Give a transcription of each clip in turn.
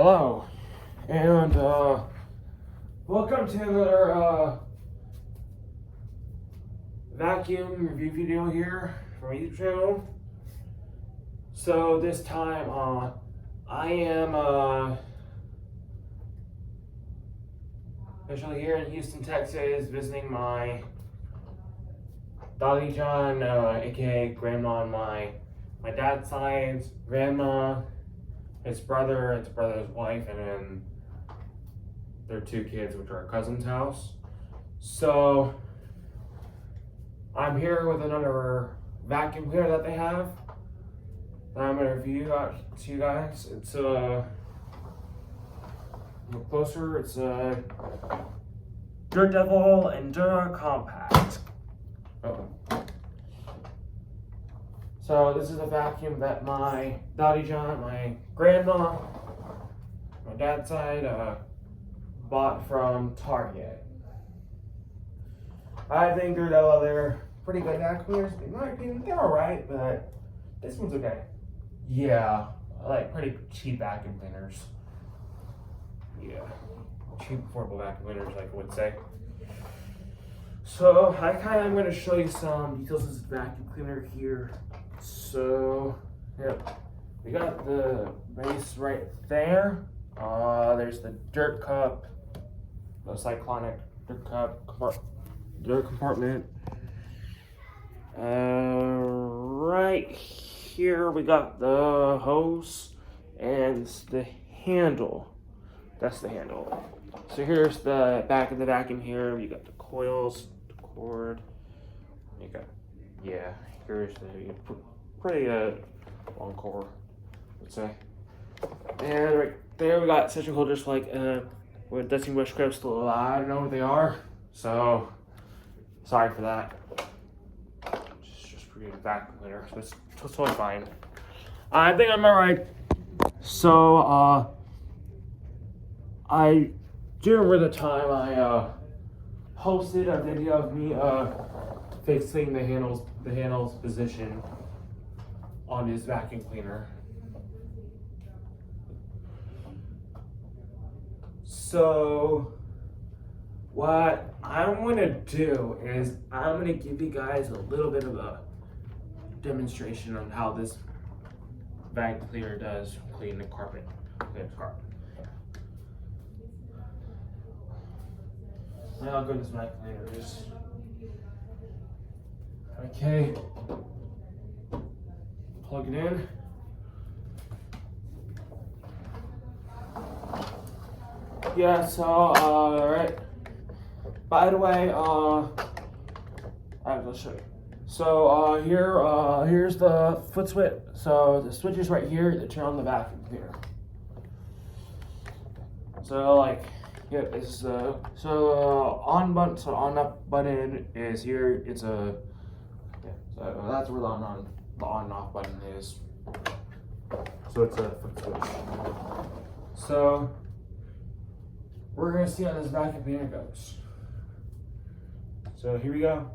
Hello, and welcome to another vacuum review video here from my YouTube channel. So this time, I am officially here in Houston, Texas, visiting my Dolly John, aka Grandma on my dad's side, Grandma, his brother's wife, and then their two kids, which are a cousin's house. So I'm here with another vacuum cleaner that they have that I'm gonna review out to you guys. It's look closer. It's a Dirt Devil Endura Compact. Oh. So this is a vacuum that my Dottie John, my grandma, my dad's side, bought from Target. I think they're pretty good vacuum cleaners. In my opinion, they're alright, but this one's okay. Yeah, I like pretty cheap vacuum cleaners. Yeah, cheap, affordable vacuum cleaners, I would say. So I'm going to show you some details of this vacuum cleaner here. So, yep, we got the base right there. There's the dirt cup, the cyclonic dirt cup, dirt compartment. Right here we got the hose and the handle. That's the handle. So here's the back of the vacuum here. You got the coils, the cord. You got, yeah, here's the pretty long cord, let's say. And right there we got section holders like with dusting brush clips. Still, I don't know what they are, so sorry for that. Just for a vacuum cleaner, so it's totally fine. I think I'm alright. So I do remember the time I posted a video of me fixing the handles position on his vacuum cleaner. So what I'm gonna do is I'm gonna give you guys a little bit of a demonstration on how this vacuum cleaner does clean the carpet. Now I'll go to this vacuum cleaner is. Okay. Plug it in. Yeah, so alright. By the way, alright, let's show you. So here's the foot switch. So the switch is right here to turn on the vacuum cleaner. So like, yeah, this is on button. So on up button is here. It's a so that's where the on and off button is. So it's a foot switch. So we're gonna see how this vacuum cleaner goes. So here we go.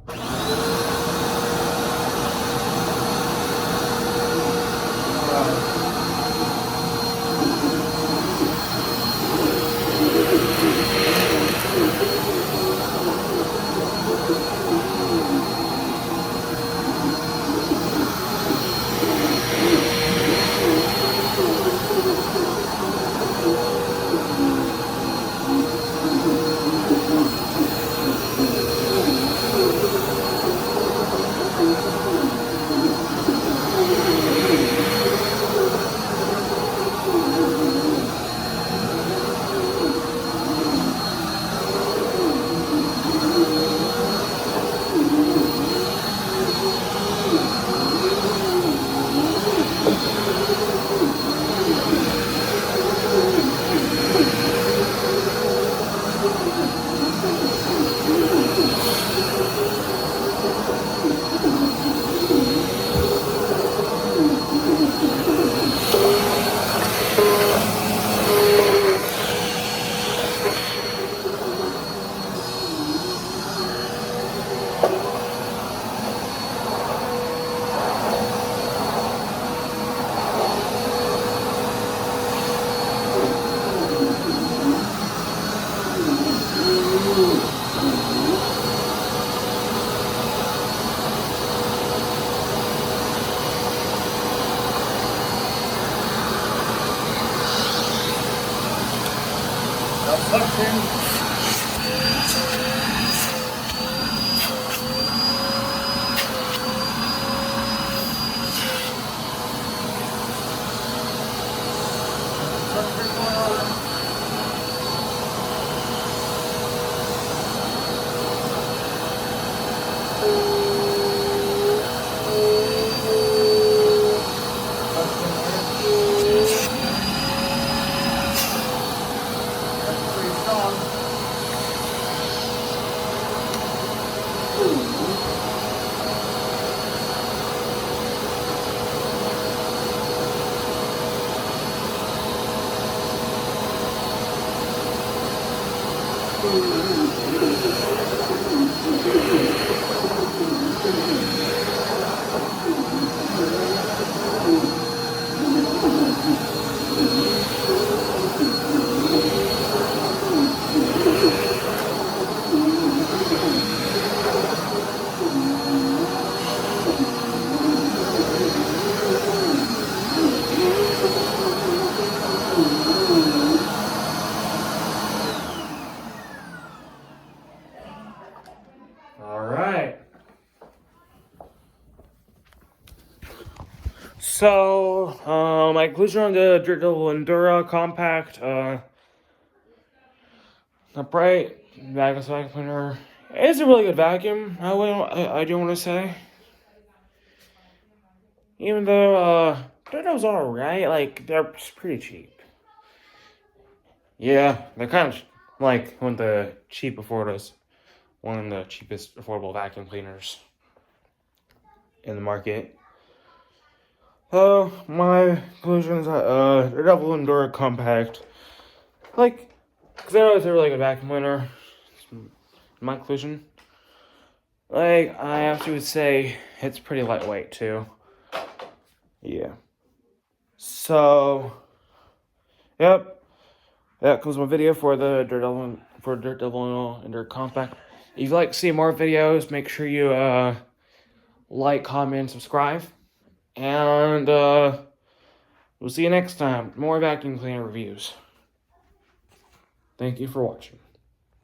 Alright. So, my conclusion on the Digital Endura Compact, the bright Bagless vacuum cleaner is a really good vacuum, I do want to say. Even though, Digital's alright, like, they're pretty cheap. Yeah, they're kind of like one of the cheap afforders. One of the cheapest affordable vacuum cleaners in the market. My conclusion is that, the Double Endura Compact, like, because I know it's a really good vacuum cleaner. My conclusion, like, I have to say, it's pretty lightweight, too. Yeah. So, yep. That concludes my video for the Dirt Devil Endura Compact. If you'd like to see more videos, make sure you, like, comment, and subscribe. And, we'll see you next time. More vacuum cleaner reviews. Thank you for watching.